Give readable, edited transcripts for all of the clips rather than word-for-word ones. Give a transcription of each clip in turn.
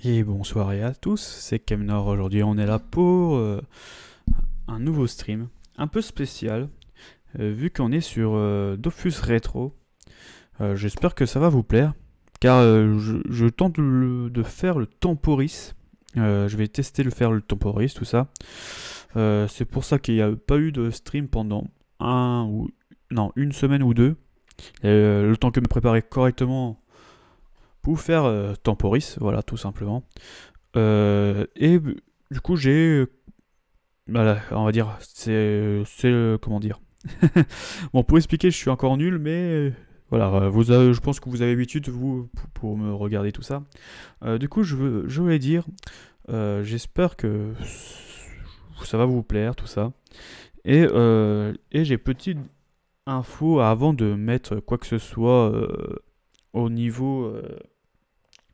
Et bonsoir à tous, c'est Kemnor. Aujourd'hui on est là pour un nouveau stream, un peu spécial, vu qu'on est sur Dofus Retro. J'espère que ça va vous plaire, car je tente de faire le Temporis. Je vais tester faire le Temporis, tout ça. C'est pour ça qu'il n'y a pas eu de stream pendant une semaine ou deux. Le temps que me préparer correctement pour faire Temporis, voilà, tout simplement. Et du coup, voilà, on va dire, comment dire. Bon, pour expliquer, je suis encore nul, mais voilà, je pense que vous avez l'habitude, vous, pour me regarder tout ça. Du coup, je voulais dire, j'espère que ça va vous plaire, tout ça. Et j'ai petite info avant de mettre quoi que ce soit au niveau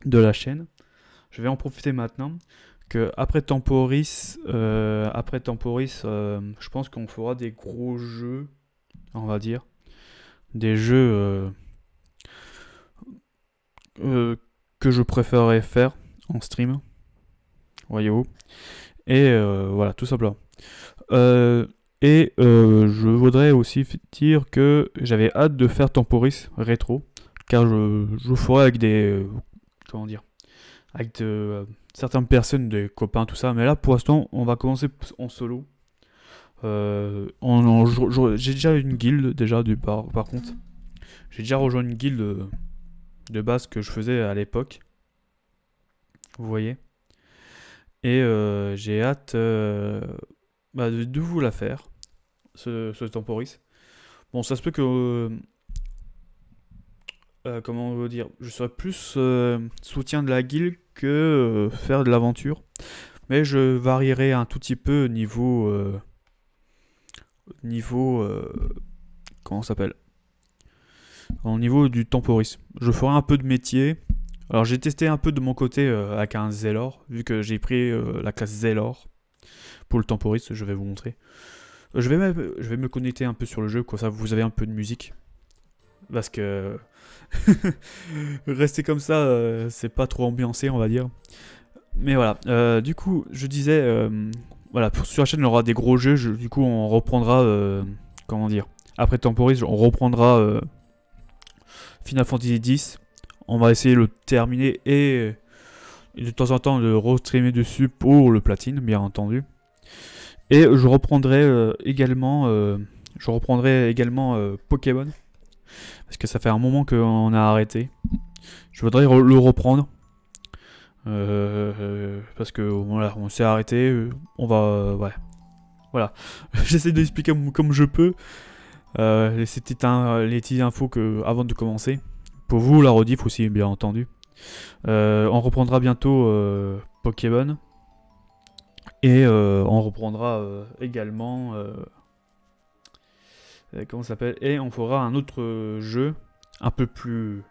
de la chaîne. Je vais en profiter maintenant que après Temporis, je pense qu'on fera des gros jeux, on va dire, des jeux que je préférerais faire en stream, voyez-vous. Et voilà, tout simplement. Je voudrais aussi dire que j'avais hâte de faire Temporis rétro, car je ferai avec comment dire, avec certaines personnes, des copains, tout ça. Mais là, pour l'instant, on va commencer en solo. J'ai déjà une guilde, déjà, par contre. J'ai déjà rejoint une guilde de base que je faisais à l'époque. Vous voyez. Et j'ai hâte de vous la faire, ce Temporis. Bon, ça se peut que... comment on veut dire, je serais plus soutien de la guilde que faire de l'aventure, mais je varierai un tout petit peu niveau comment ça s'appelle, au niveau du temporis. Je ferai un peu de métier. Alors j'ai testé un peu de mon côté avec un Zelor, vu que j'ai pris la classe Zelor pour le temporis. Je vais vous montrer. Je vais me connecter un peu sur le jeu, comme ça vous avez un peu de musique, parce que rester comme ça, c'est pas trop ambiancé, on va dire. Mais voilà, du coup, je disais, voilà, sur la chaîne, on aura des gros jeux. Du coup, on reprendra, comment dire, après Temporis, on reprendra Final Fantasy X. On va essayer de le terminer et de temps en temps de restreamer dessus pour le platine, bien entendu. Et je reprendrai également Pokémon, parce que ça fait un moment qu'on a arrêté. Je voudrais le reprendre. Parce que voilà, on s'est arrêté, on va, ouais, voilà. J'essaie d'expliquer comme je peux les petites infos avant de commencer. Pour vous, la rediff aussi, bien entendu. On reprendra bientôt Pokémon. Et on reprendra également... comment ça s'appelle? Et on fera un autre jeu, un peu plus...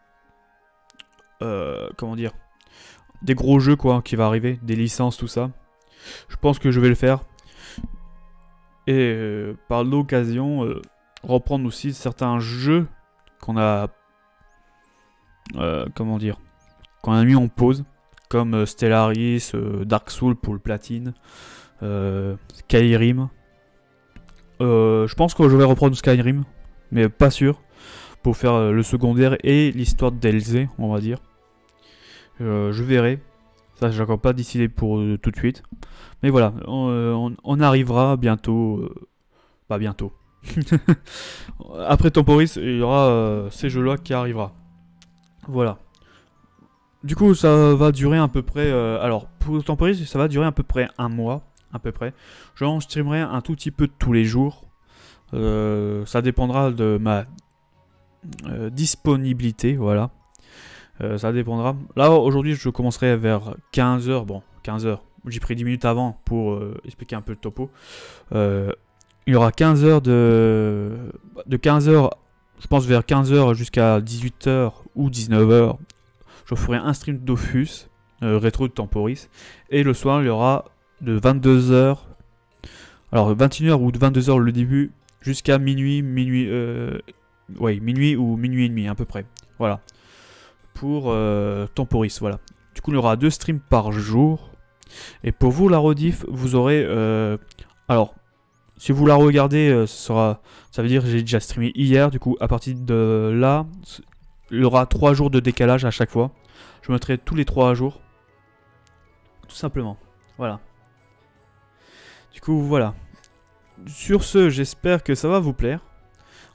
comment dire? Des gros jeux quoi qui va arriver, des licences, tout ça. Je pense que je vais le faire. Et par l'occasion, reprendre aussi certains jeux qu'on a... comment dire, qu'on a mis en pause. Comme Stellaris, Dark Souls pour le platine, Skyrim. Je pense que je vais reprendre Skyrim, mais pas sûr. Pour faire le secondaire et l'histoire d'Elzé, on va dire. Je verrai. Ça, j'ai encore pas décidé pour tout de suite. Mais voilà, on arrivera bientôt. Pas bientôt. Après Temporis, il y aura ces jeux-là qui arrivera. Voilà. Du coup, ça va durer à peu près... alors, pour Temporis, ça va durer à peu près un mois. À peu près. Je streamerai un tout petit peu tous les jours. Ça dépendra de ma disponibilité, voilà. Ça dépendra. Là, aujourd'hui, je commencerai vers 15h. Bon, 15h. J'ai pris 10 minutes avant pour expliquer un peu le topo. Il y aura 15 heures de 15h, je pense vers 15h jusqu'à 18h ou 19h. Je ferai un stream Dofus, rétro de Temporis. Et le soir, il y aura de 22h. Alors, 21h ou de 22h le début jusqu'à minuit, minuit ou minuit et demi à peu près. Voilà. Pour Temporis, voilà. Du coup, il y aura 2 streams par jour. Et pour vous, la rediff, vous aurez... alors, si vous la regardez, ça veut dire que j'ai déjà streamé hier. Du coup, à partir de là, il y aura 3 jours de décalage à chaque fois. Je mettrai tous les 3 jours. Tout simplement. Voilà. Du coup, voilà. Sur ce, j'espère que ça va vous plaire.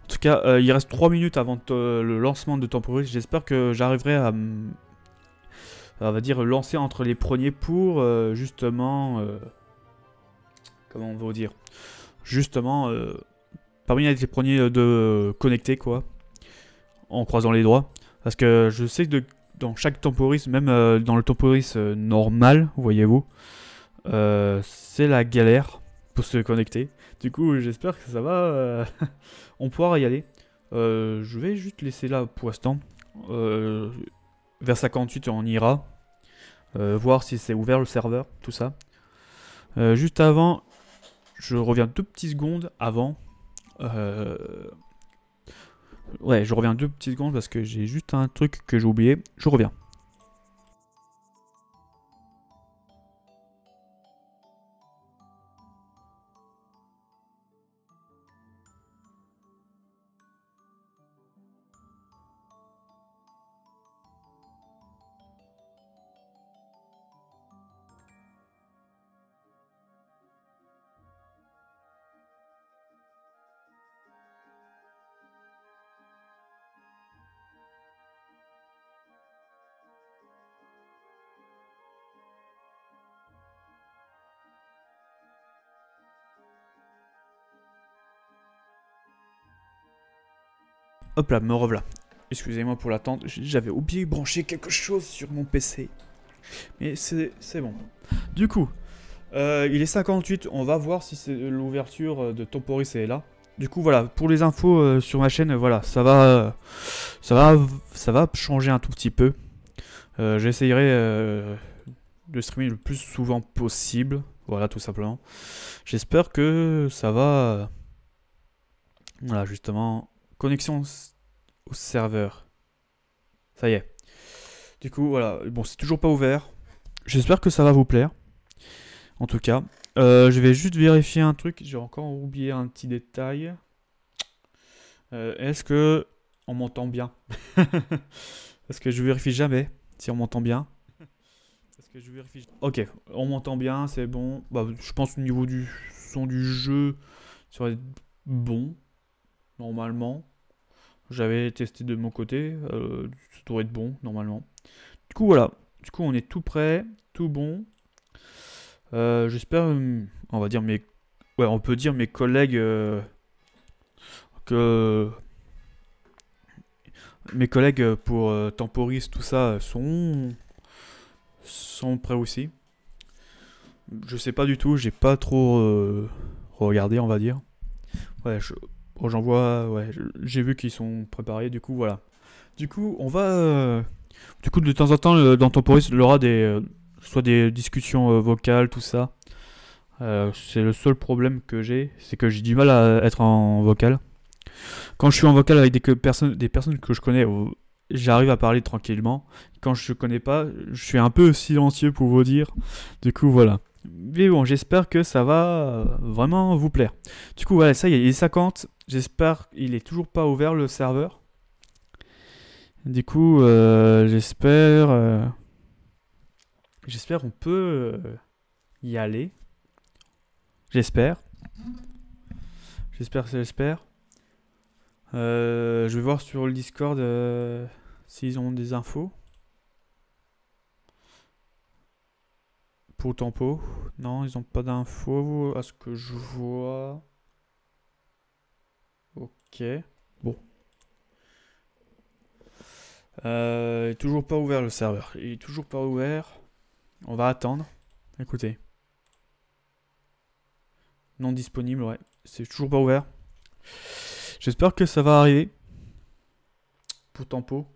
En tout cas, il reste 3 minutes avant le lancement de Temporis. J'espère que j'arriverai à, on va dire, lancer entre les premiers pour justement... comment on va dire, justement, parmi les premiers de connecter, quoi, en croisant les doigts. Parce que je sais que dans chaque temporis, même dans le temporis normal, voyez-vous, c'est la galère pour se connecter. Du coup, j'espère que ça va, on pourra y aller. Je vais juste laisser là pour l'instant. Vers 58, on ira. Voir si c'est ouvert le serveur, tout ça. Juste avant... Je reviens 2 petites secondes avant. Ouais, je reviens 2 petites secondes parce que j'ai juste un truc que j'ai oublié. Je reviens. Hop là, me revoilà. Excusez-moi pour l'attente, j'avais oublié de brancher quelque chose sur mon PC. Mais c'est bon. Du coup, il est 58, on va voir si l'ouverture de Temporis est là. Du coup, voilà, pour les infos sur ma chaîne, voilà, ça va changer un tout petit peu. J'essayerai de streamer le plus souvent possible. Voilà, tout simplement. J'espère que ça va... voilà, justement... Connexion au serveur. Ça y est. Du coup, voilà. Bon, c'est toujours pas ouvert. J'espère que ça va vous plaire. En tout cas. Je vais juste vérifier un truc. J'ai encore oublié un petit détail. Est-ce que on m'entend bien? Parce que je vérifie jamais si on m'entend bien. Parce que je vérifie... Ok, on m'entend bien, c'est bon. Bah, je pense au niveau du son du jeu, ça va être bon. Normalement. J'avais testé de mon côté, ça devrait être bon normalement. Du coup voilà, du coup on est tout prêt, tout bon. J'espère, on va dire ouais, on peut dire mes collègues que mes collègues pour Temporis tout ça sont prêts aussi. Je sais pas du tout, j'ai pas trop regardé on va dire. Ouais, bon, j'en vois, ouais, j'ai vu qu'ils sont préparés, du coup, voilà. Du coup, on va... du coup, de temps en temps, dans Temporis, il y aura soit des discussions vocales, tout ça. C'est le seul problème que j'ai, c'est que j'ai du mal à être en vocal. Quand je suis en vocal avec des personnes que je connais, j'arrive à parler tranquillement. Quand je ne connais pas, je suis un peu silencieux pour vous dire. Du coup, voilà. Mais bon, j'espère que ça va vraiment vous plaire. Du coup, voilà, ça y est, il est 50. J'espère qu'il est toujours pas ouvert le serveur. Du coup, j'espère on peut y aller. J'espère. J'espère. Je vais voir sur le Discord s'ils ont des infos. Pour Tempo. Non, ils n'ont pas d'infos à ce que je vois. Ok. Bon. Toujours pas ouvert le serveur. Il est toujours pas ouvert. On va attendre. Écoutez. Non disponible, ouais. C'est toujours pas ouvert. J'espère que ça va arriver. Pour Tempo.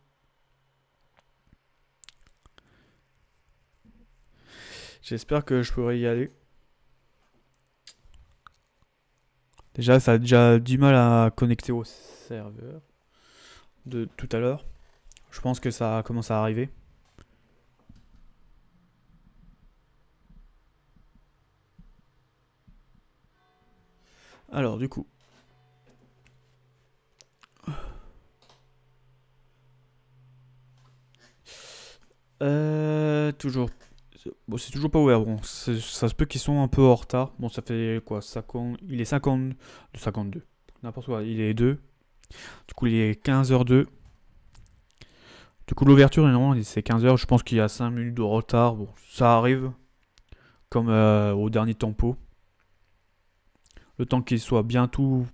J'espère que je pourrai y aller. Déjà, ça a déjà du mal à connecter au serveur de tout à l'heure. Je pense que ça commence à arriver. Alors, du coup. Toujours. Bon, c'est toujours pas ouvert. Bon, ça se peut qu'ils sont un peu en retard. Bon, ça fait quoi 50... Il est 50... 52. N'importe quoi. Il est 2. Du coup, il est 15h02. Du coup, l'ouverture, normalement, c'est 15h. Je pense qu'il y a 5 minutes de retard. Bon, ça arrive. Comme au dernier tempo. Le temps qu'il soit bien tout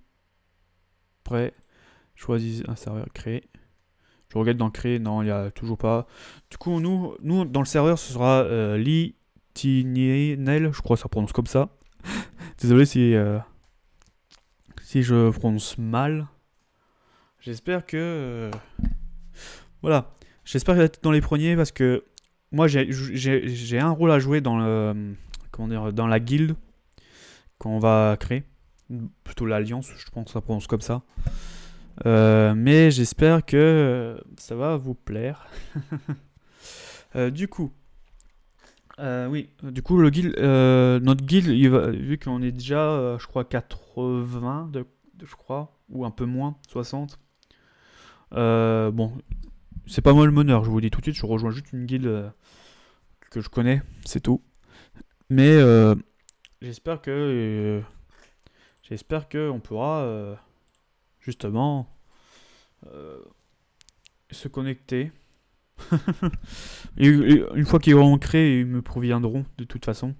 prêt. Choisis un serveur créé. Je regarde dans créer. Non, il n'y a toujours pas. Du coup, nous dans le serveur, ce sera Litinel. Je crois que ça prononce comme ça. Désolé si je prononce mal. J'espère que... voilà. J'espère être dans les premiers parce que moi, j'ai un rôle à jouer dans le... Comment dire, dans la guilde qu'on va créer. Plutôt l'alliance, je pense que ça prononce comme ça. Mais j'espère que ça va vous plaire. Du coup, oui, du coup, notre guild, vu qu'on est déjà, je crois, 80, je crois, ou un peu moins, 60. Bon, c'est pas moi le meneur, je vous le dis tout de suite, je rejoins juste une guilde que je connais, c'est tout. Mais j'espère que on pourra justement se connecter. Et une fois qu'ils auront créé, ils me proviendront de toute façon.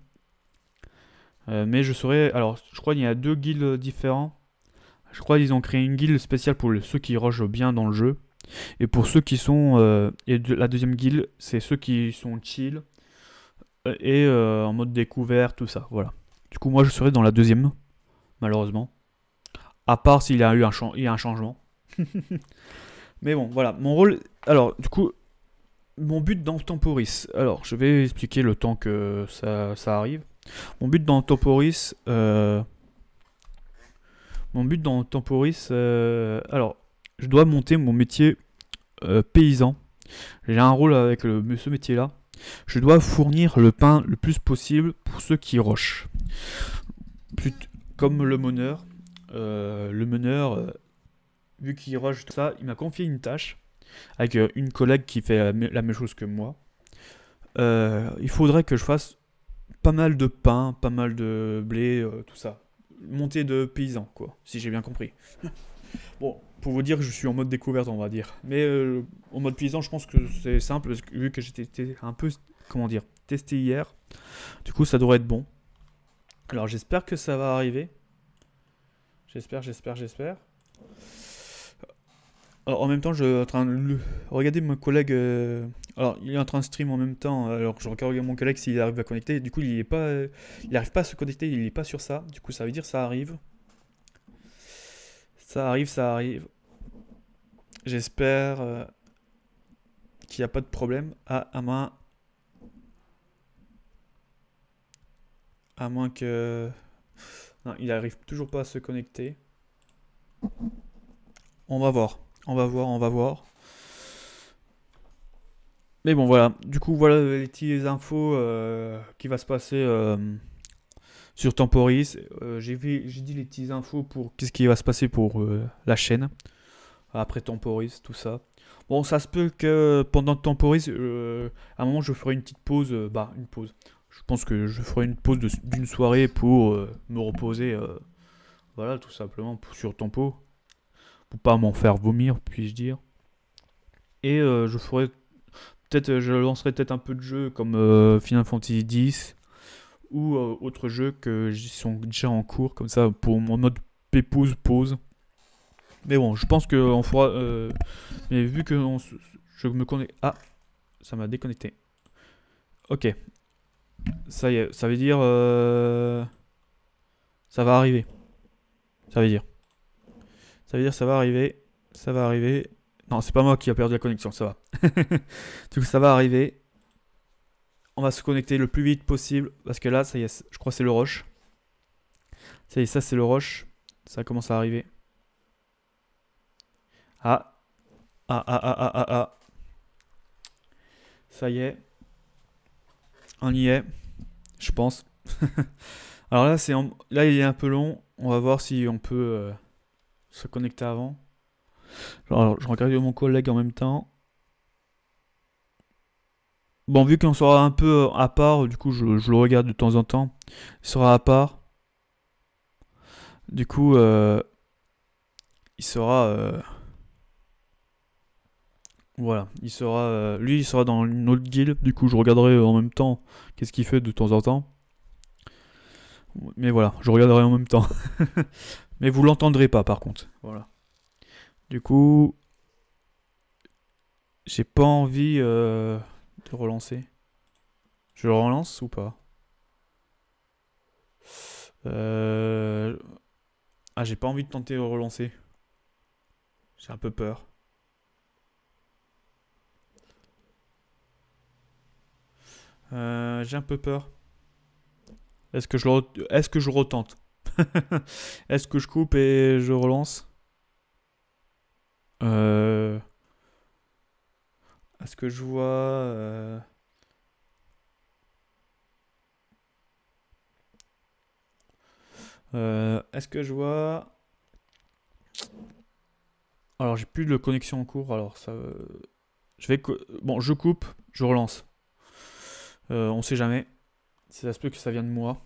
Mais je saurais. Alors, je crois qu'il y a 2 guildes différents. Je crois qu'ils ont créé une guilde spéciale pour ceux qui rushent bien dans le jeu. Et pour ceux qui sont. La deuxième guilde, c'est ceux qui sont chill. Et en mode découvert, tout ça. Voilà. Du coup, moi, je serai dans la deuxième, malheureusement. À part s'il y a eu il y a un changement. Mais bon, voilà. Mon rôle. Alors, du coup, mon but dans Temporis. Alors, je vais expliquer le temps que ça arrive. Mon but dans Temporis. Alors, je dois monter mon métier paysan. J'ai un rôle avec ce métier-là. Je dois fournir le pain le plus possible pour ceux qui rushent. Comme le meneur. Vu qu'il rush tout ça, il m'a confié une tâche avec une collègue qui fait la même chose que moi. Il faudrait que je fasse pas mal de pain, pas mal de blé, tout ça. Montée de paysan, quoi, si j'ai bien compris. Bon, pour vous dire que je suis en mode découverte, on va dire. Mais en mode paysan, je pense que c'est simple, parce que, vu que j'étais un peu, comment dire, testé hier. Du coup, ça devrait être bon. Alors, j'espère que ça va arriver. J'espère. Alors, en même temps, je suis en train de regarder mon collègue. Alors, il est en train de stream en même temps. Alors, je regarde mon collègue s'il arrive à connecter. Du coup, il arrive pas à se connecter. Il est pas sur ça. Du coup, ça veut dire ça arrive. Ça arrive. J'espère qu'il n'y a pas de problème. À moins que. Non, il arrive toujours pas à se connecter. On va voir. On va voir. Mais bon, voilà. Du coup, voilà les petites infos qui va se passer sur Temporis. J'ai dit les petites infos pour qu'est-ce qui va se passer pour la chaîne. Après Temporis, tout ça. Bon, ça se peut que pendant Temporis, à un moment, je ferai une petite pause. Une pause. Je pense que je ferai une pause d'une soirée pour me reposer. Voilà, tout simplement sur Tempo. Pour pas m'en faire vomir, puis-je dire. Et je ferai peut-être, je lancerai peut-être un peu de jeux comme Final Fantasy X ou autres jeux qui sont déjà en cours, comme ça, pour mon mode pépouze pause. Mais bon, je pense qu'on fera. Mais vu que je me connecte. Ah, ça m'a déconnecté. Ok. Ça y est, ça veut dire. Ça va arriver. Ça veut dire. Ça veut dire ça va arriver. Ça va arriver. Non, c'est pas moi qui a perdu la connexion, ça va. Du coup, ça va arriver. On va se connecter le plus vite possible. Parce que là, ça y est, je crois que c'est le rush. Ça y est, ça c'est le rush. Ça commence à arriver. Ah. Ah. Ça y est. On y est. Je pense. Alors là, là, il est un peu long. On va voir si on peut se connecter avant. Alors, je regarde mon collègue en même temps. Bon, vu qu'on sera un peu à part, du coup, je le regarde de temps en temps. Il sera à part. Du coup, il sera. Voilà, il sera. Lui, il sera dans une autre guilde. Du coup, je regarderai en même temps qu'est-ce qu'il fait de temps en temps. Mais voilà, je regarderai en même temps. Mais vous l'entendrez pas, par contre. Voilà. Du coup, j'ai pas envie de relancer. Je le relance ou pas? euh... Ah, j'ai pas envie de tenter de relancer. J'ai un peu peur. J'ai un peu peur. Est-ce que je retente? Est-ce que je coupe et je relance? euh... Est-ce que je vois est-ce que je vois... Alors j'ai plus de connexion en cours, alors ça... Bon, je coupe, je relance. On sait jamais. Si ça se peut que ça vienne de moi.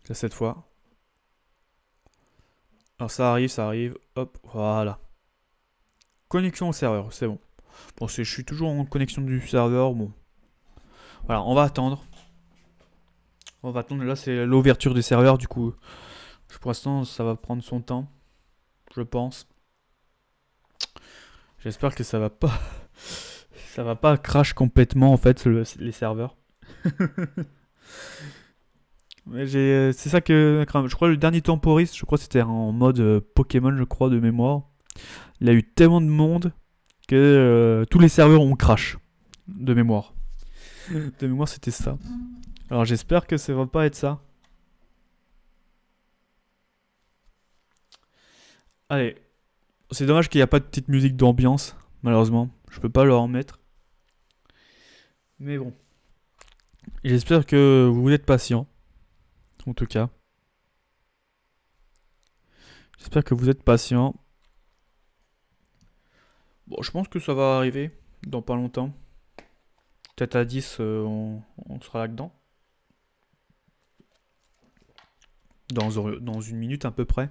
Là, cette fois. Alors ça arrive, ça arrive. Hop, voilà. Connexion au serveur, c'est bon. Bon, je suis toujours en connexion du serveur. Bon. Voilà, on va attendre. On va attendre. Là, c'est l'ouverture du serveur. Du coup, pour l'instant, ça va prendre son temps. Je pense. J'espère que ça va pas. Ça va pas crash complètement en fait les serveurs. Mais c'est ça que je crois le dernier temporiste, je crois que c'était en mode Pokémon, je crois de mémoire. Il a eu tellement de monde que tous les serveurs ont crash de mémoire. De mémoire, c'était ça. Alors j'espère que ça va pas être ça. Allez, c'est dommage qu'il n'y a pas de petite musique d'ambiance, malheureusement. Je peux pas leur en mettre. Mais bon. J'espère que vous êtes patient. En tout cas. J'espère que vous êtes patient. Bon, je pense que ça va arriver dans pas longtemps. Peut-être à 10, on sera là-dedans. Dans une minute à peu près.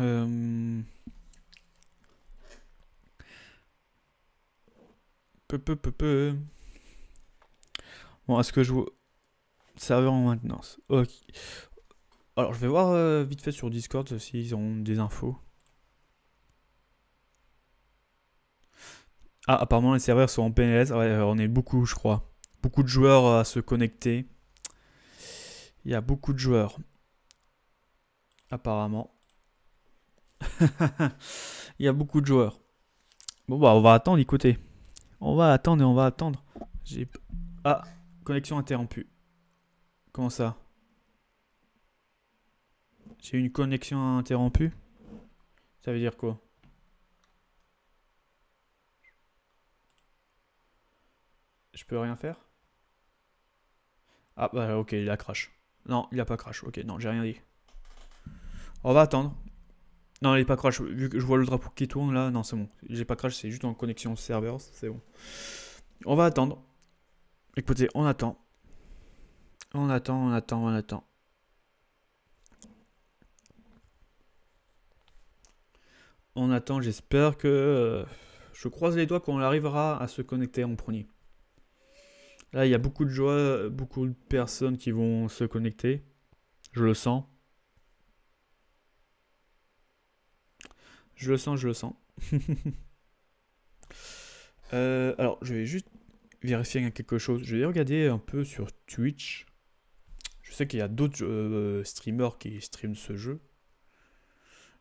Euh... Peu. Bon, est-ce que je vois... Serveur en maintenance. Ok. Alors, je vais voir vite fait sur Discord s'ils ont des infos. Ah, apparemment, les serveurs sont en PNS. Ouais, on est beaucoup, je crois. Beaucoup de joueurs à se connecter. Il y a beaucoup de joueurs. Apparemment. Il y a beaucoup de joueurs. Bon, bah, on va attendre, écoutez. On va attendre et on va attendre. J'ai... Ah, connexion interrompue. Comment ça? J'ai une connexion interrompue? Ça veut dire quoi? Je peux rien faire? Ah bah ok, il a crash. Non, il a pas crash. Ok, non, j'ai rien dit. On va attendre. Non, il est pas crash. Vu que je vois le drapeau qui tourne là, non, c'est bon. J'ai pas crash, c'est juste en connexion serveur, c'est bon. On va attendre. Écoutez, on attend. On attend, on attend, on attend. On attend, j'espère que... je croise les doigts qu'on arrivera à se connecter en premier. Là, il y a beaucoup de joie, beaucoup de personnes qui vont se connecter. Je le sens. Je le sens, je le sens. Alors, je vais juste vérifier quelque chose. Je vais regarder un peu sur Twitch. Je sais qu'il y a d'autres streamers qui streament ce jeu.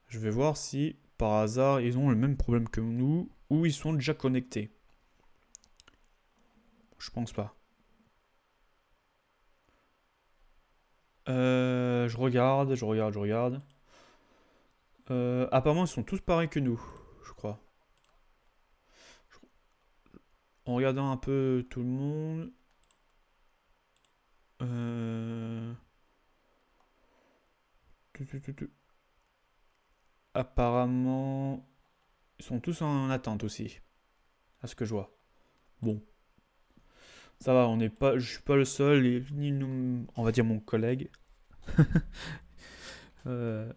Je vais voir si, par hasard, ils ont le même problème que nous ou ils sont déjà connectés. Je pense pas. Je regarde. Apparemment, ils sont tous pareils que nous, je crois. En regardant un peu tout le monde. Euh, Apparemment, ils sont tous en attente aussi, à ce que je vois. Bon, ça va, on n'est pas, je suis pas le seul, ni on va dire mon collègue. Euh,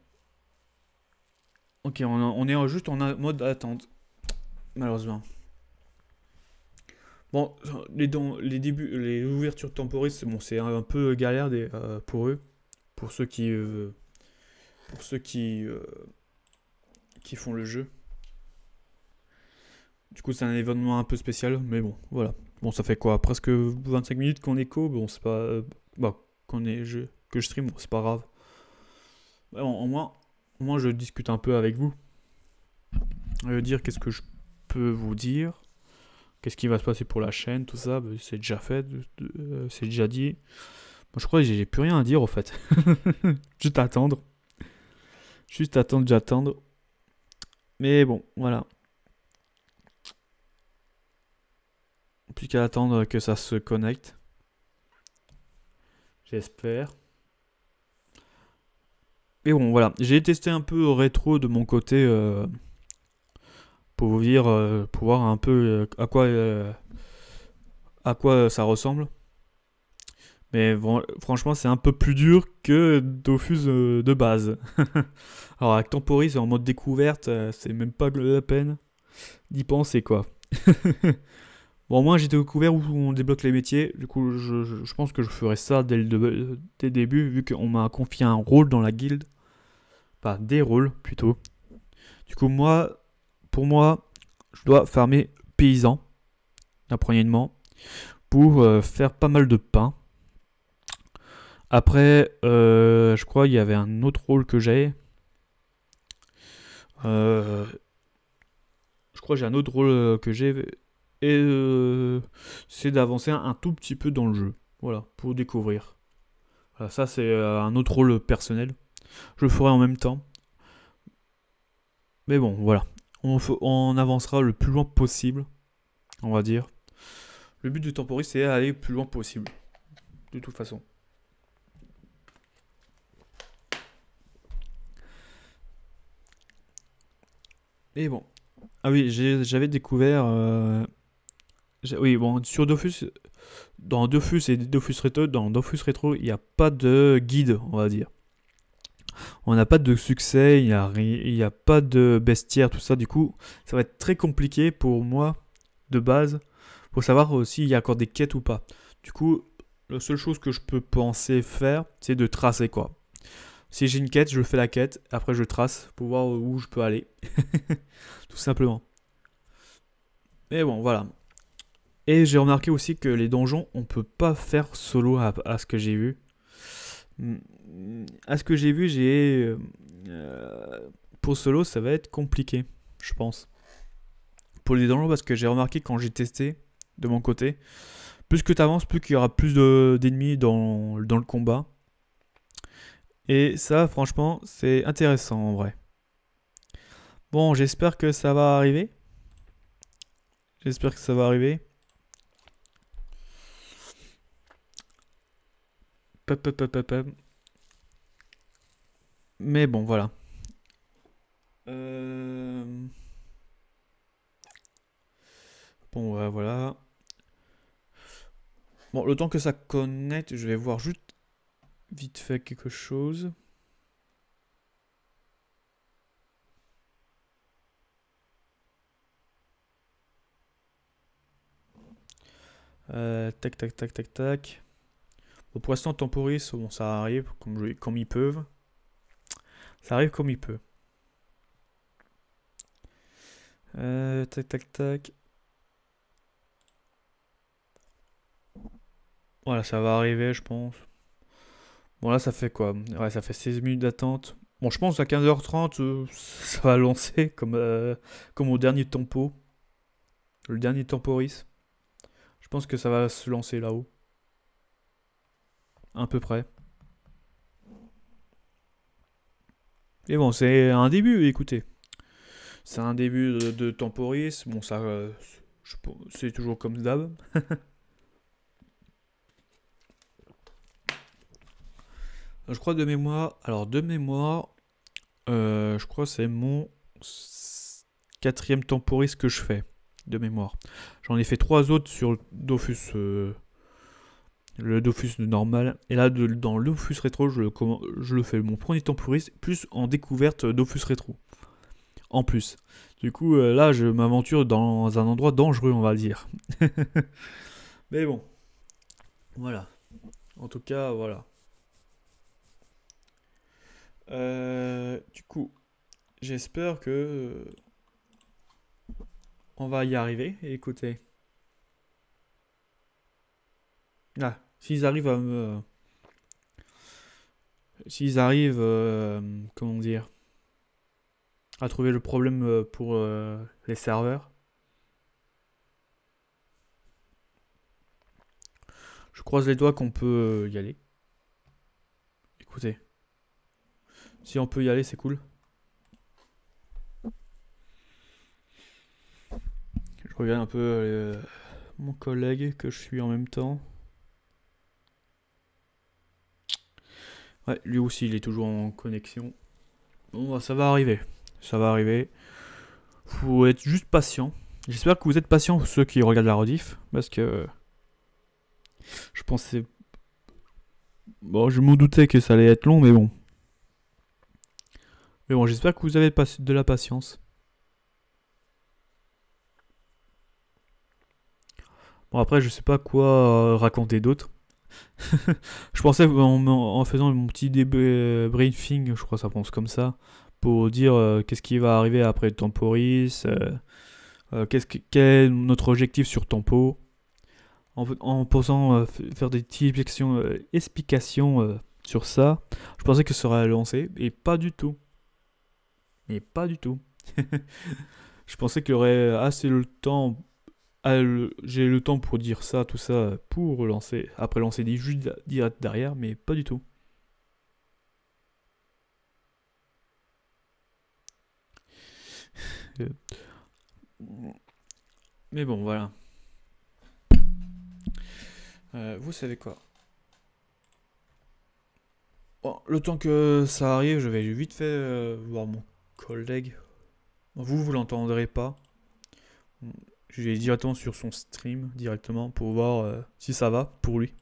ok, on est juste en mode attente, malheureusement. Bon, les débuts, les ouvertures temporistes, bon, c'est un peu galère pour eux, pour ceux pour ceux qui font le jeu. Du coup, c'est un événement un peu spécial, mais bon, voilà. Bon, ça fait quoi? Presque 25 minutes qu'on écho, bon, c'est pas. Bah, que je stream, bon, c'est pas grave. Bon, au moins, je discute un peu avec vous. Dire qu'est-ce que je peux vous dire. Qu'est-ce qui va se passer pour la chaîne, tout ça, bah, c'est déjà fait, c'est déjà dit. Moi, je crois que j'ai plus rien à dire, au fait. Juste attendre. Juste attendre, j'attendre. Mais bon, voilà. Plus qu'à attendre que ça se connecte. J'espère. Mais bon, voilà. J'ai testé un peu rétro de mon côté pour vous dire, pour voir un peu à quoi ça ressemble. Mais bon, franchement, c'est un peu plus dur que Dofus de base. Alors, avec Temporis en mode découverte, c'est même pas la peine d'y penser, quoi. Bon, moi, j'ai découvert où on débloque les métiers. Du coup, je pense que je ferai ça dès le début, vu qu'on m'a confié un rôle dans la guilde. Enfin, des rôles, plutôt. Du coup, pour moi, je dois farmer paysan, premièrement, pour faire pas mal de pain. Après, je crois qu'il y avait un autre rôle que j'ai. Euh, je crois que j'ai un autre rôle que j'ai. Et c'est d'avancer un tout petit peu dans le jeu. Voilà, pour découvrir. Voilà, ça, c'est un autre rôle personnel. Je le ferai en même temps. Mais bon, voilà. On avancera le plus loin possible, on va dire. Le but du temporis, c'est aller le plus loin possible. De toute façon. Et bon. Ah oui, j'avais découvert. Oui, bon, sur Dofus, dans Dofus et Dofus Retro, dans Dofus Retro, il n'y a pas de guide, on va dire. On n'a pas de succès, il y a pas de bestiaire, tout ça. Du coup, ça va être très compliqué pour moi, de base, pour savoir s'il y a encore des quêtes ou pas. Du coup, la seule chose que je peux penser faire, c'est de tracer, quoi. Si j'ai une quête, je fais la quête, après je trace pour voir où je peux aller. Tout simplement. Mais bon, voilà. Et j'ai remarqué aussi que les donjons, on peut pas faire solo à ce que j'ai vu. À ce que j'ai vu, pour solo, ça va être compliqué, je pense. Pour les donjons, parce que j'ai remarqué quand j'ai testé, de mon côté, plus que tu avances, plus qu'il y aura plus d'ennemis dans le combat. Et ça, franchement, c'est intéressant en vrai. Bon, j'espère que ça va arriver. J'espère que ça va arriver. Pop, pop, pop, pop, pop. Mais bon, voilà. Bon, voilà. Bon, le temps que ça connecte, je vais voir juste vite fait quelque chose. Tac, tac, tac, tac, tac. Bon, pour l'instant, temporis, bon, ça arrive comme ils peuvent. Ça arrive comme il peut. Tac, tac, tac. Voilà, ça va arriver, je pense. Bon, là, ça fait quoi? Ouais, ça fait 16 minutes d'attente. Bon, je pense à 15h30, ça va lancer comme au dernier tempo. Le dernier temporis. Je pense que ça va se lancer là-haut. À peu près. Mais bon, c'est un début, écoutez. C'est un début de Temporis. Bon, ça, c'est toujours comme d'hab. Je crois de mémoire. Alors, de mémoire, je crois que c'est mon quatrième Temporis que je fais. De mémoire. J'en ai fait trois autres sur Dofus. Le Dofus normal. Et là, dans le Dofus rétro, je le fais mon premier Temporis, plus en découverte Dofus rétro. En plus. Du coup, là, je m'aventure dans un endroit dangereux, on va dire. Mais bon, voilà. En tout cas, voilà. Du coup, j'espère que on va y arriver. Et écoutez, ah, s'ils arrivent, comment dire, à trouver le problème pour les serveurs, je croise les doigts qu'on peut y aller. Écoutez, si on peut y aller, c'est cool. Je regarde un peu mon collègue que je suis en même temps. Ouais, lui aussi, il est toujours en connexion. Bon, bah, ça va arriver. Ça va arriver. Faut être juste patient. J'espère que vous êtes patients, ceux qui regardent la rediff, parce que je pensais. Bon, je me doutais que ça allait être long, mais bon. Mais bon, j'espère que vous avez de la patience. Bon, après, je sais pas quoi raconter d'autre. Je pensais en faisant mon petit briefing, je crois que ça pense comme ça, pour dire qu'est-ce qui va arriver après Temporis, quel est notre objectif sur Tempo, en posant, faire des petites explications sur ça. Je pensais que ça serait lancé, et pas du tout. Mais pas du tout. Je pensais qu'il y aurait assez le temps. J'ai le temps pour dire ça, tout ça, pour lancer. Après lancer des jus direct derrière, mais pas du tout. Euh, Mais bon, voilà. Vous savez quoi? Bon, le temps que ça arrive, je vais vite fait voir mon collègue. Vous l'entendrez pas. Je vais directement sur son stream, directement, pour voir si ça va pour lui.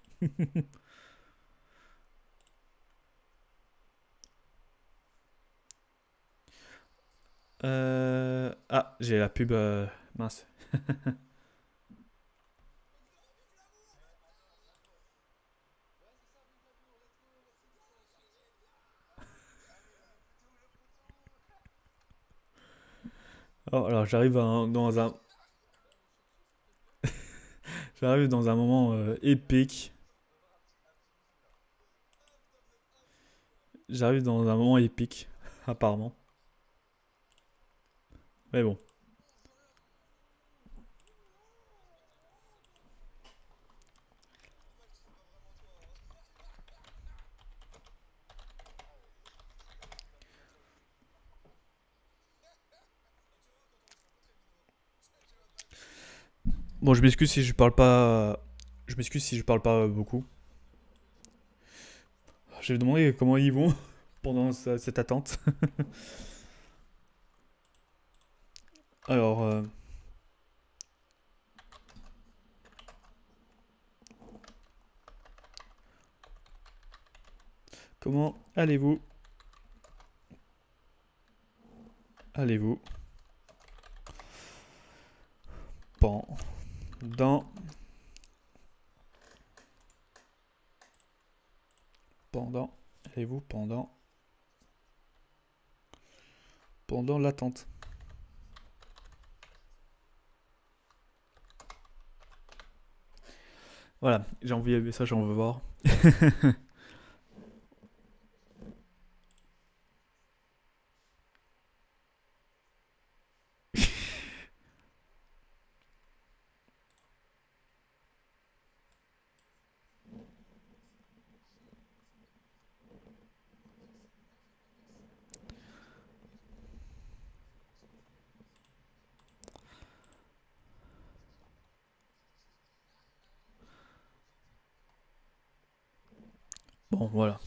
Ah, j'ai la pub. Mince. Oh, alors j'arrive dans un moment épique. J'arrive dans un moment épique, apparemment. Mais bon. Bon, je m'excuse si je parle pas. Je m'excuse si je parle pas beaucoup. Je vais demander comment ils vont pendant cette attente. Alors, comment allez-vous? Allez-vous pendant pendant allez-vous pendant l'attente? Voilà, j'ai envoyé un message, on va voir. Bon, voilà.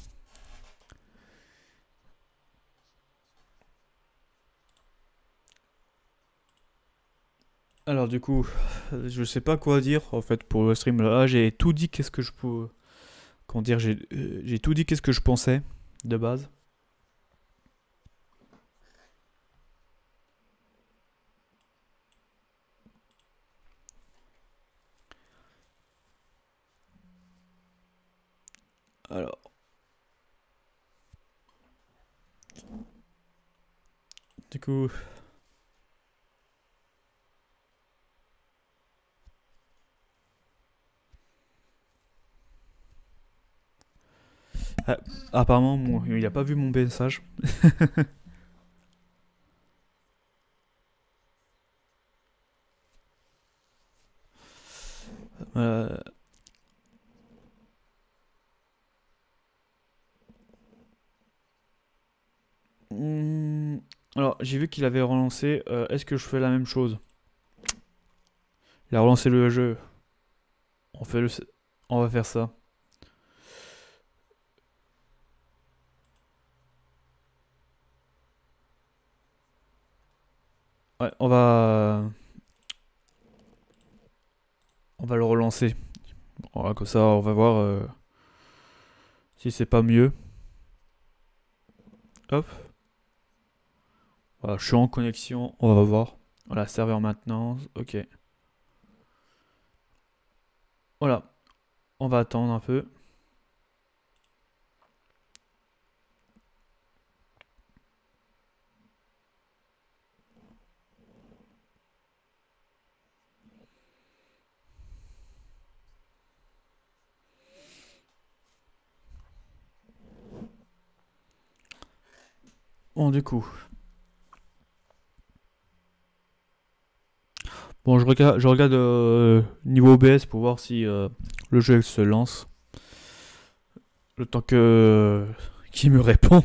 Alors du coup, je sais pas quoi dire en fait pour le stream là. J'ai tout dit qu'est-ce que je peux... Comment dire, j'ai tout dit qu'est-ce que je pensais de base. Alors, du coup... ah, apparemment, il a pas vu mon message. Euh, hmm, alors, j'ai vu qu'il avait relancé. Est-ce que je fais la même chose? Il a relancé le jeu. On fait le... On va faire ça. Ouais, on va le relancer. Voilà, comme ça, on va voir si c'est pas mieux. Hop. Voilà, je suis en connexion. On va voir. Voilà, serveur maintenance. Ok. Voilà. On va attendre un peu. Bon, du coup. Bon, je regarde niveau OBS pour voir si le jeu se lance. Le temps que qu'il me répond.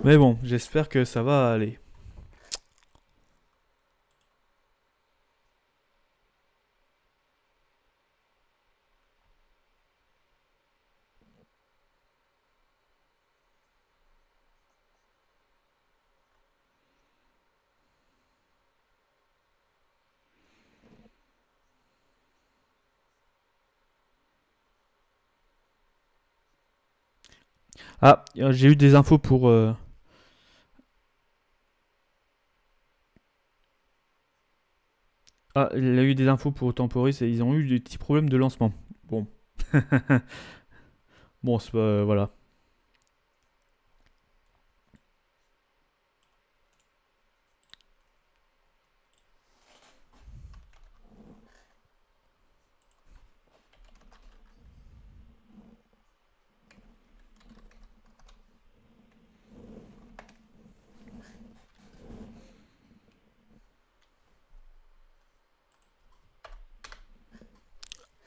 Mais bon, j'espère que ça va aller. Ah, j'ai eu des infos pour... Ah, il a eu des infos pour Temporis et ils ont eu des petits problèmes de lancement. Bon. Bon, c'est pas... voilà.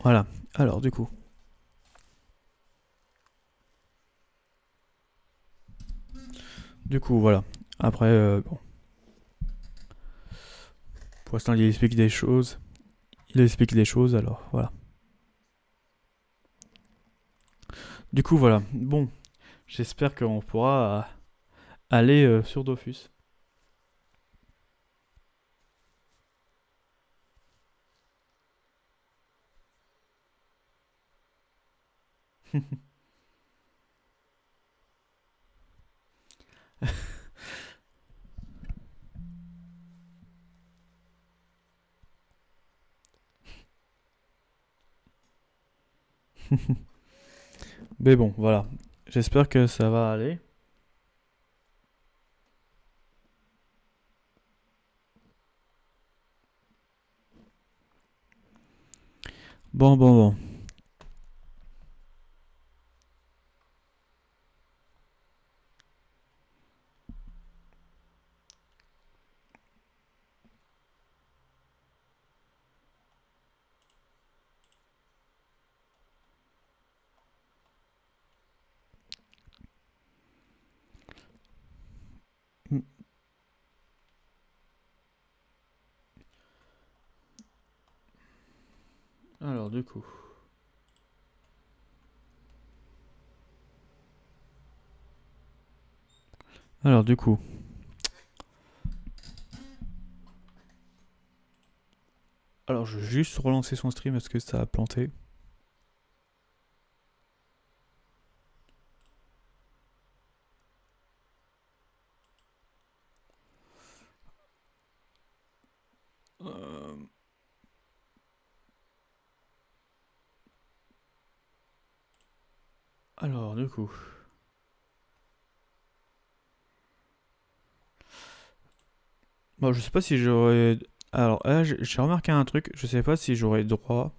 Voilà. Alors, du coup. Du coup, voilà. Après, bon. Pour l'instant, il explique des choses. Il explique des choses, alors voilà. Du coup, voilà. Bon, j'espère qu'on pourra aller sur Dofus. Mais bon, voilà. J'espère que ça va aller. Bon, bon, bon. Alors, du coup. Alors du coup. Alors je vais juste relancer son stream parce que ça a planté. Alors du coup. Bon, je sais pas si j'aurais... Alors là, j'ai remarqué un truc. Je sais pas si j'aurais droit...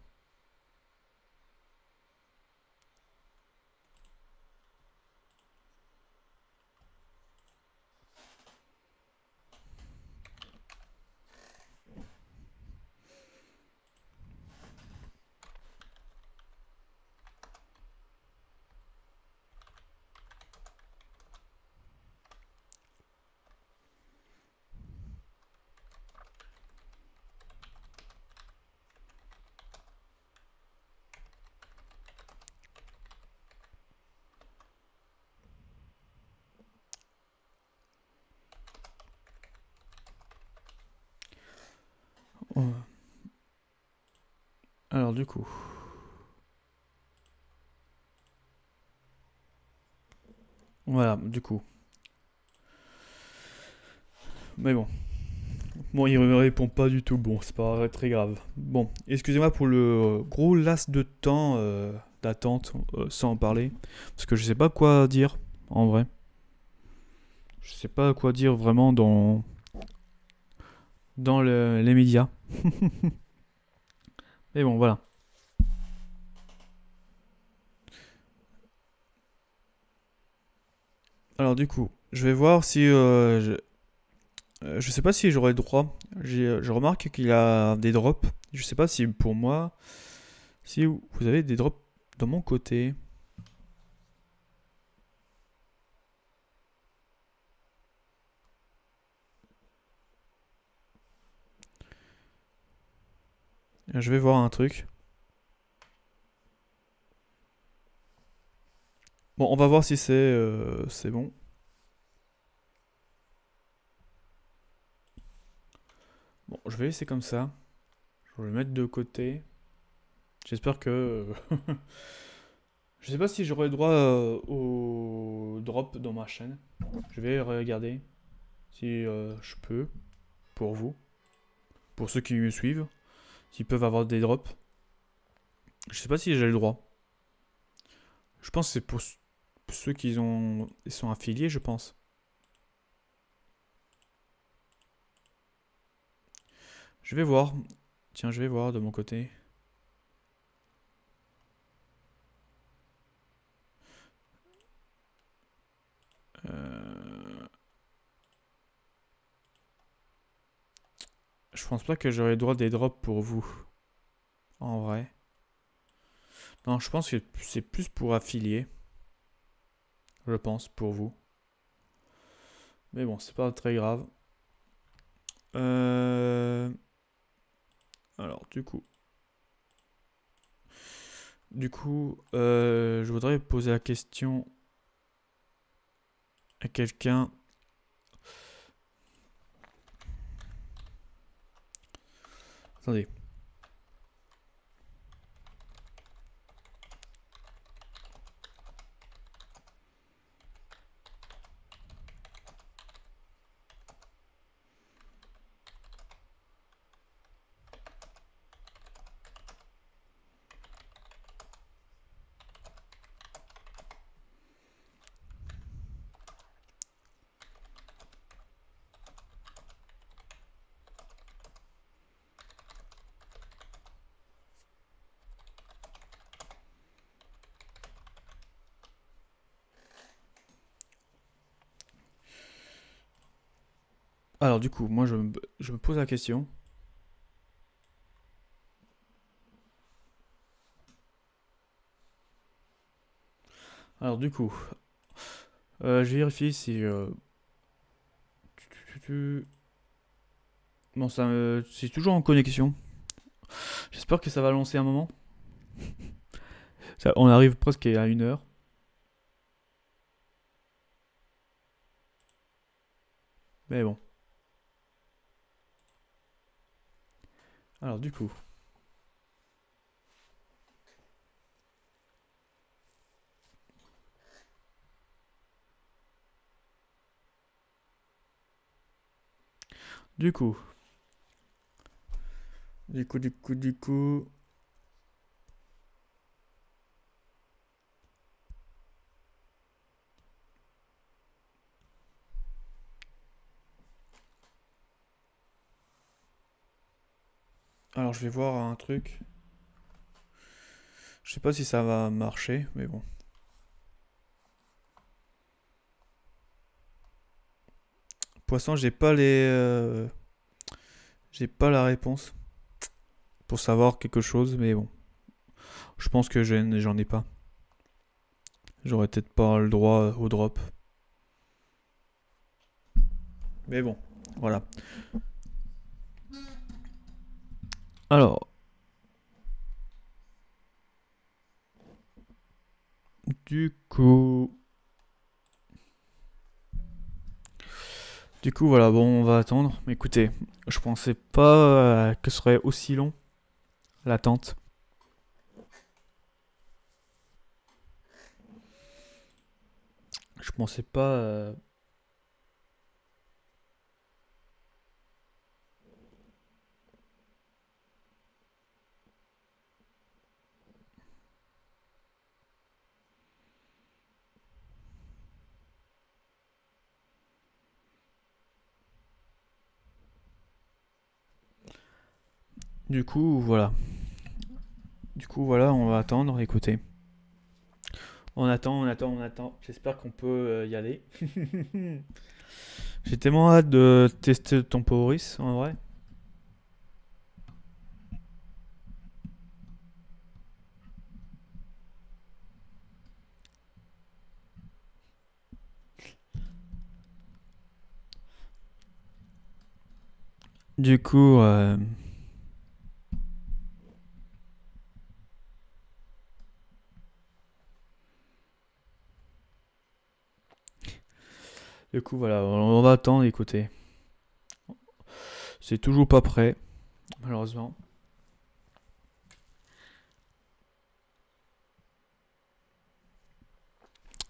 Oh. Alors du coup... Voilà, du coup. Mais bon. Bon, il me répond pas du tout. Bon, c'est pas très grave. Bon, excusez-moi pour le gros laps de temps d'attente sans en parler. Parce que je sais pas quoi dire, en vrai. Je sais pas quoi dire vraiment dans les médias. Mais bon, voilà. Alors du coup, je vais voir si... je sais pas si j'aurai le droit. Je remarque qu'il a des drops. Je sais pas si pour moi... Si vous avez des drops de mon côté. Je vais voir un truc. Bon, on va voir si c'est bon. Bon, je vais laisser comme ça. Je vais le mettre de côté. J'espère que... je sais pas si j'aurai le droit au drop dans ma chaîne. Je vais regarder si je peux, pour vous. Pour ceux qui me suivent, s'ils peuvent avoir des drops. Je sais pas si j'ai le droit. Je pense que c'est pour ceux ils sont affiliés, je pense. Je vais voir. Tiens, je vais voir de mon côté. Je pense pas que j'aurai le droit des drops pour vous. En vrai. Non, je pense que c'est plus pour affiliés. Je pense, pour vous. Mais bon, c'est pas très grave. Alors, du coup. Je voudrais poser la question à quelqu'un. Attendez. Alors, du coup, moi, je me pose la question. Alors, du coup, je vérifie si... Bon, c'est toujours en connexion. J'espère que ça va lancer un moment. On arrive presque à 1 heure. Mais bon. Alors du coup. Du coup. Du coup. Alors je vais voir un truc. Je sais pas si ça va marcher, mais bon. Poisson, j'ai pas la réponse pour savoir quelque chose, mais bon. Je pense que j'en ai pas. J'aurais peut-être pas le droit au drop. Mais bon, voilà. Alors, du coup... Du coup, voilà, bon, on va attendre. Mais écoutez, je pensais pas que ce serait aussi long, l'attente. Je pensais pas... Du coup, voilà. Du coup, voilà, on va attendre. Écoutez. On attend. J'espère qu'on peut y aller. J'ai tellement hâte de tester ton Temporis, en vrai. Du coup, voilà, on va attendre, écoutez. C'est toujours pas prêt, malheureusement.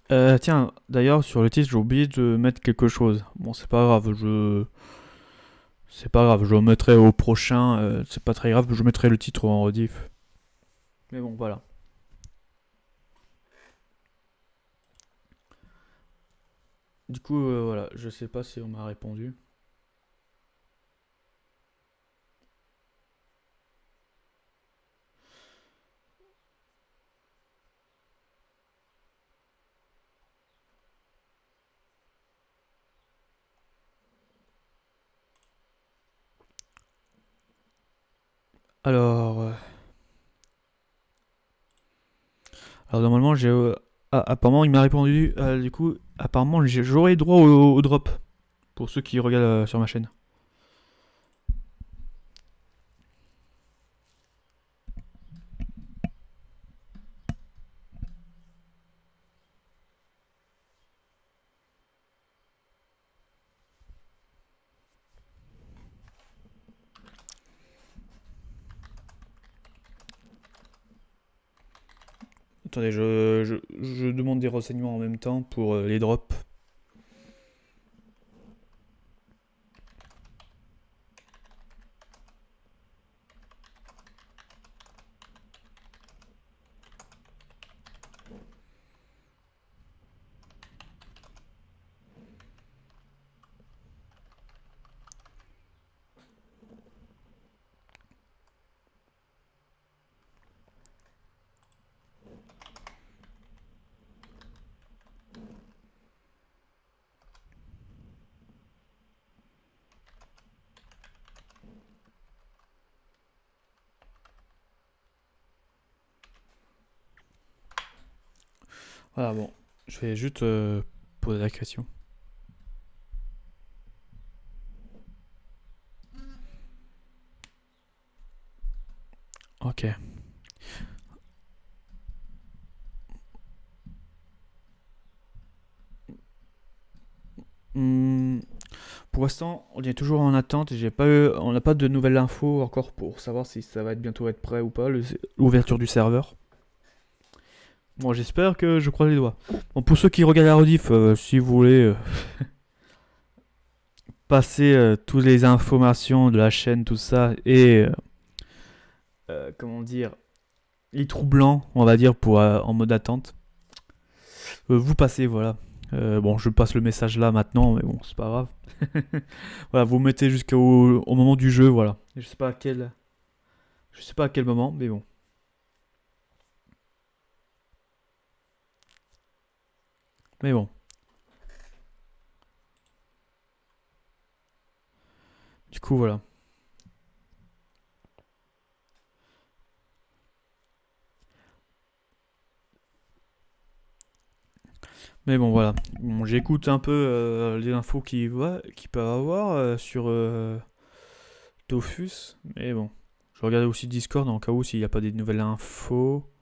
Tiens, d'ailleurs, sur le titre, j'ai oublié de mettre quelque chose. Bon, c'est pas grave, C'est pas grave, je le mettrai au prochain, c'est pas très grave, je mettrai le titre en rediff. Mais bon, voilà. Du coup, voilà, je sais pas si on m'a répondu. Alors, alors normalement, apparemment, il m'a répondu. Du coup, apparemment, j'aurai droit au drop pour ceux qui regardent sur ma chaîne. Attendez, je demande des renseignements en même temps pour les drops. Voilà, bon, je vais juste poser la question. Ok. Hmm, Pour l'instant, on est toujours en attente et on n'a pas de nouvelles infos encore pour savoir si ça va bientôt être prêt ou pas, l'ouverture du serveur. Bon, j'espère que je croise les doigts. Bon, pour ceux qui regardent la rediff, si vous voulez passer toutes les informations de la chaîne, tout ça, et comment dire, les trous blancs, on va dire, pour en mode attente, vous passez, voilà. Bon, je passe le message là maintenant, mais bon, c'est pas grave. Voilà, vous mettez au moment du jeu, voilà. Je sais pas à quel moment, mais bon. Mais bon. Du coup, voilà. Mais bon, voilà. Bon, j'écoute un peu les infos qu'il peuvent avoir sur Dofus. Mais bon. Je regarde aussi Discord en cas où s'il n'y a pas des nouvelles infos.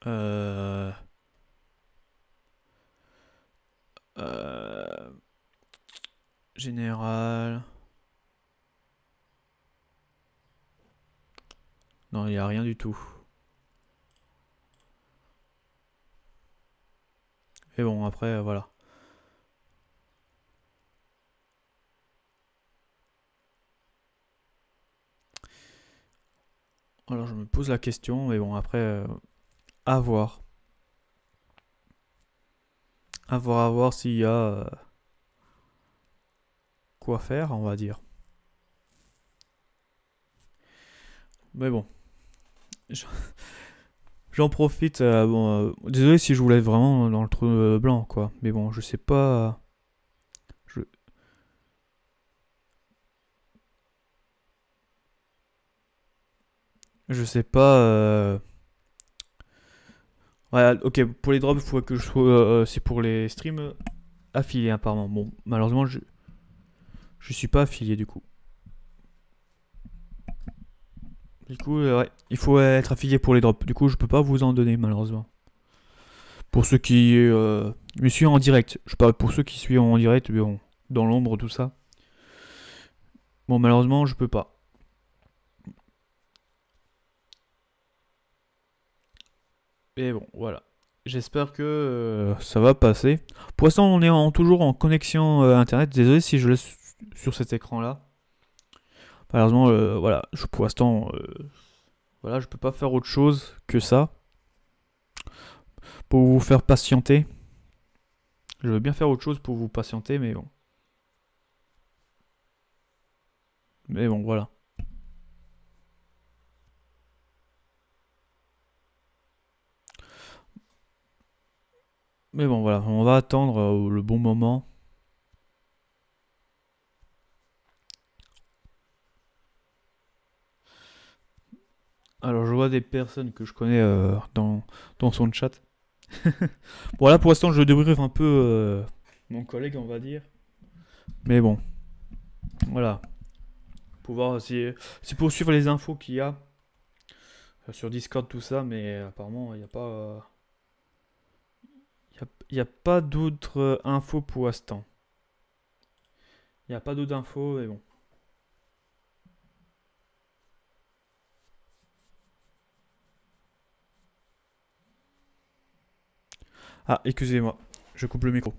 Euh, euh, Général. Non, il n'y a rien du tout. Mais bon, après, voilà. Alors, je me pose la question, mais bon, après, à voir. À voir s'il y a quoi faire, on va dire. Mais bon. J'en profite. Bon, désolé si je voulais vraiment dans le trou blanc, quoi. Mais bon, je sais pas. Je, je sais pas. Ouais, ok, pour les drops, il faut que je sois. C'est pour les streams affiliés, apparemment. Bon, malheureusement, je suis pas affilié du coup. Du coup, ouais, il faut être affilié pour les drops. Du coup, je peux pas vous en donner, malheureusement. Pour ceux qui me suivent en direct. Je parle pour ceux qui suivent en direct, mais bon, dans l'ombre, tout ça. Bon, malheureusement, je peux pas. Et bon, voilà. J'espère que ça va passer. Pour l'instant, on est toujours en connexion internet. Désolé si je laisse sur cet écran-là. Malheureusement, voilà, pour l'instant, voilà, je peux pas faire autre chose que ça pour vous faire patienter. Je veux bien faire autre chose pour vous patienter, mais bon. Mais bon, voilà. Mais bon, voilà, on va attendre le bon moment. Alors, je vois des personnes que je connais dans son chat. Bon, là, pour l'instant, je débriefe un peu mon collègue, on va dire. Mais bon, voilà. Pour voir si, c'est pour suivre les infos qu'il y a sur Discord, tout ça, mais apparemment, il n'y a pas. Il n'y a pas d'autres infos pour l'instant. Il n'y a pas d'autres infos, mais bon. Ah, excusez-moi, je coupe le micro.